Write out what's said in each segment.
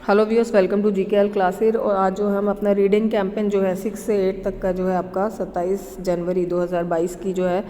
Hello viewers, welcome to GKL classes. और आज जो हम अपना रीडिंग कैंपेन जो है 6 से 8 तक का जो है आपका 27 जनवरी 2022 की जो है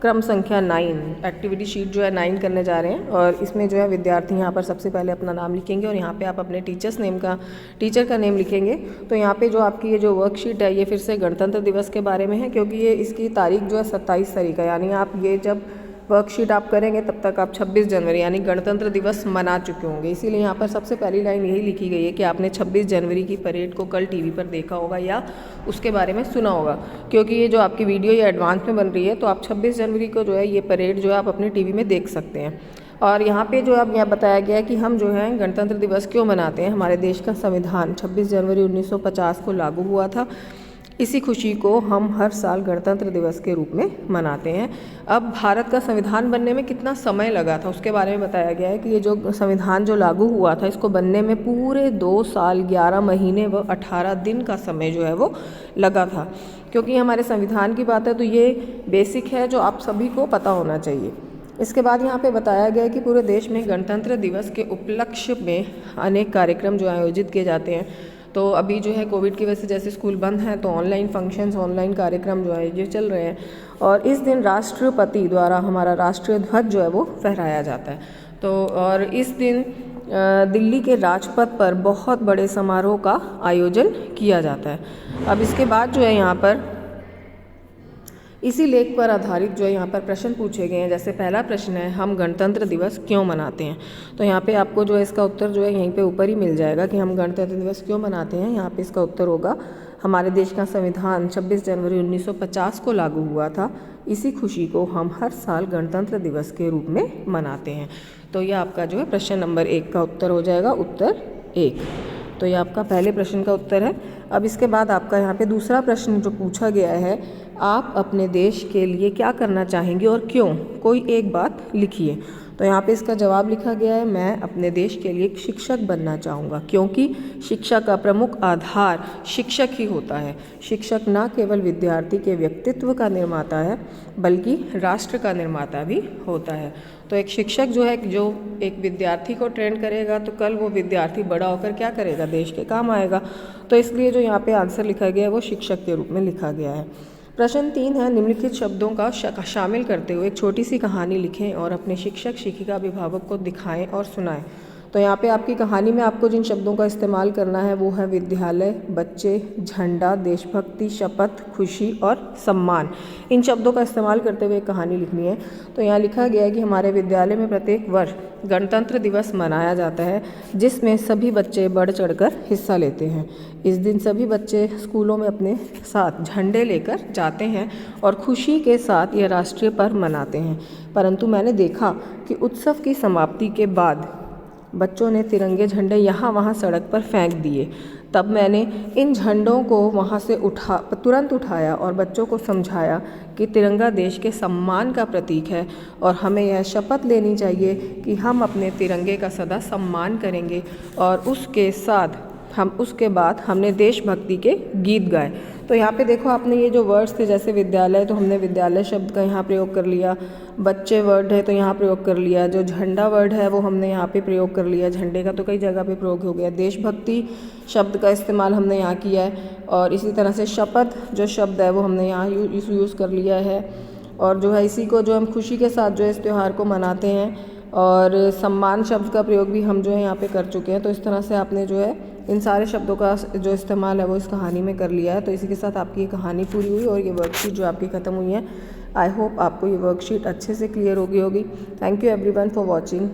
क्रम संख्या 9 एक्टिविटी शीट जो है 9 करने जा रहे हैं। और इसमें जो है विद्यार्थी यहाँ पर सबसे पहले अपना नाम लिखेंगे और यहाँ पे आप अपने टीचर का नेम लिखेंगे। तो यहाँ पे जो आपकी ये जो वर्कशीट है ये फिर से गणतंत्र दिवस के बारे में है, क्योंकि ये इसकी तारीख जो है 27 तारीख है, यानी आप ये जब वर्कशीट आप करेंगे तब तक आप 26 जनवरी यानी गणतंत्र दिवस मना चुके होंगे। इसीलिए यहाँ पर सबसे पहली लाइन यही लिखी गई है कि आपने 26 जनवरी की परेड को कल टीवी पर देखा होगा या उसके बारे में सुना होगा। क्योंकि ये जो आपकी वीडियो ये एडवांस में बन रही है, तो आप 26 जनवरी को जो है ये परेड जो है आप अपने टीवी में देख सकते हैं। और यहाँ पे जो अब यहाँ बताया गया है कि हम जो है गणतंत्र दिवस क्यों मनाते हैं। हमारे देश का संविधान 26 जनवरी 1950 को लागू हुआ था। इसी खुशी को हम हर साल गणतंत्र दिवस के रूप में मनाते हैं। अब भारत का संविधान बनने में कितना समय लगा था उसके बारे में बताया गया है कि ये जो संविधान जो लागू हुआ था इसको बनने में पूरे 2 साल 11 महीने व 18 दिन का समय जो है वो लगा था। क्योंकि हमारे संविधान की बात है तो ये बेसिक है जो आप सभी को पता होना चाहिए। इसके बाद यहाँ पे बताया गया है कि पूरे देश में गणतंत्र दिवस के उपलक्ष्य में अनेक कार्यक्रम जो आयोजित किए जाते हैं। तो अभी जो है कोविड की वजह से जैसे स्कूल बंद हैं तो ऑनलाइन फंक्शंस ऑनलाइन कार्यक्रम जो है ये चल रहे हैं। और इस दिन राष्ट्रपति द्वारा हमारा राष्ट्रीय ध्वज जो है वो फहराया जाता है। तो और इस दिन दिल्ली के राजपथ पर बहुत बड़े समारोह का आयोजन किया जाता है। अब इसके बाद जो है यहाँ पर इसी लेख पर आधारित जो है यहाँ पर प्रश्न पूछे गए हैं। जैसे पहला प्रश्न है, हम गणतंत्र दिवस क्यों मनाते हैं। तो यहाँ पे आपको जो है इसका उत्तर जो है यहीं पे ऊपर ही मिल जाएगा कि हम गणतंत्र दिवस क्यों मनाते हैं। यहाँ पे इसका उत्तर होगा, हमारे देश का संविधान 26 जनवरी 1950 को लागू हुआ था। इसी खुशी को हम हर साल गणतंत्र दिवस के रूप में मनाते हैं। तो यह आपका जो है प्रश्न नंबर 1 का उत्तर हो जाएगा, उत्तर 1। तो ये आपका पहले प्रश्न का उत्तर है। अब इसके बाद आपका यहाँ पे दूसरा प्रश्न जो पूछा गया है, आप अपने देश के लिए क्या करना चाहेंगे और क्यों, कोई एक बात लिखिए। तो यहाँ पे इसका जवाब लिखा गया है, मैं अपने देश के लिए एक शिक्षक बनना चाहूँगा, क्योंकि शिक्षा का प्रमुख आधार शिक्षक ही होता है। शिक्षक न केवल विद्यार्थी के व्यक्तित्व का निर्माता है बल्कि राष्ट्र का निर्माता भी होता है। तो एक शिक्षक जो है जो एक विद्यार्थी को ट्रेन करेगा तो कल वो विद्यार्थी बड़ा होकर क्या करेगा, देश के काम आएगा। तो इसलिए जो यहाँ पे आंसर लिखा गया है वो शिक्षक के रूप में लिखा गया है। प्रश्न 3 है, निम्नलिखित शब्दों का शामिल करते हुए एक छोटी सी कहानी लिखें और अपने शिक्षक शिक्षिका अभिभावक को दिखाएं और सुनाएं। तो यहाँ पे आपकी कहानी में आपको जिन शब्दों का इस्तेमाल करना है वो है विद्यालय, बच्चे, झंडा, देशभक्ति, शपथ, खुशी और सम्मान। इन शब्दों का इस्तेमाल करते हुए एक कहानी लिखनी है। तो यहाँ लिखा गया है कि हमारे विद्यालय में प्रत्येक वर्ष गणतंत्र दिवस मनाया जाता है, जिसमें सभी बच्चे बढ़ चढ़कर हिस्सा लेते हैं। इस दिन सभी बच्चे स्कूलों में अपने साथ झंडे लेकर जाते हैं और खुशी के साथ यह राष्ट्रीय पर्व मनाते हैं। परंतु मैंने देखा कि उत्सव की समाप्ति के बाद बच्चों ने तिरंगे झंडे यहाँ वहाँ सड़क पर फेंक दिए। तब मैंने इन झंडों को वहाँ से तुरंत उठाया और बच्चों को समझाया कि तिरंगा देश के सम्मान का प्रतीक है और हमें यह शपथ लेनी चाहिए कि हम अपने तिरंगे का सदा सम्मान करेंगे। और उसके बाद हमने देशभक्ति के गीत गाए। तो यहाँ पे देखो आपने ये जो वर्ड्स थे, जैसे विद्यालय तो हमने विद्यालय शब्द का यहाँ प्रयोग कर लिया, बच्चे वर्ड है तो यहाँ प्रयोग कर लिया, जो झंडा वर्ड है वो हमने यहाँ पे प्रयोग कर लिया, झंडे का तो कई जगह पे प्रयोग हो गया, देशभक्ति शब्द का इस्तेमाल हमने यहाँ किया है। और इसी तरह से शपथ जो शब्द है वो हमने यहाँ यूज़ कर लिया है। और जो है इसी को जो हम खुशी के साथ जो है इस त्यौहार को मनाते हैं। और सम्मान शब्द का प्रयोग भी हम जो है यहाँ पे कर चुके हैं। तो इस तरह से आपने जो है इन सारे शब्दों का जो इस्तेमाल है वो इस कहानी में कर लिया है। तो इसी के साथ आपकी ये कहानी पूरी हुई और ये वर्कशीट जो आपकी ख़त्म हुई है। आई होप आपको ये वर्कशीट अच्छे से क्लियर होगी। Thank you everyone for watching.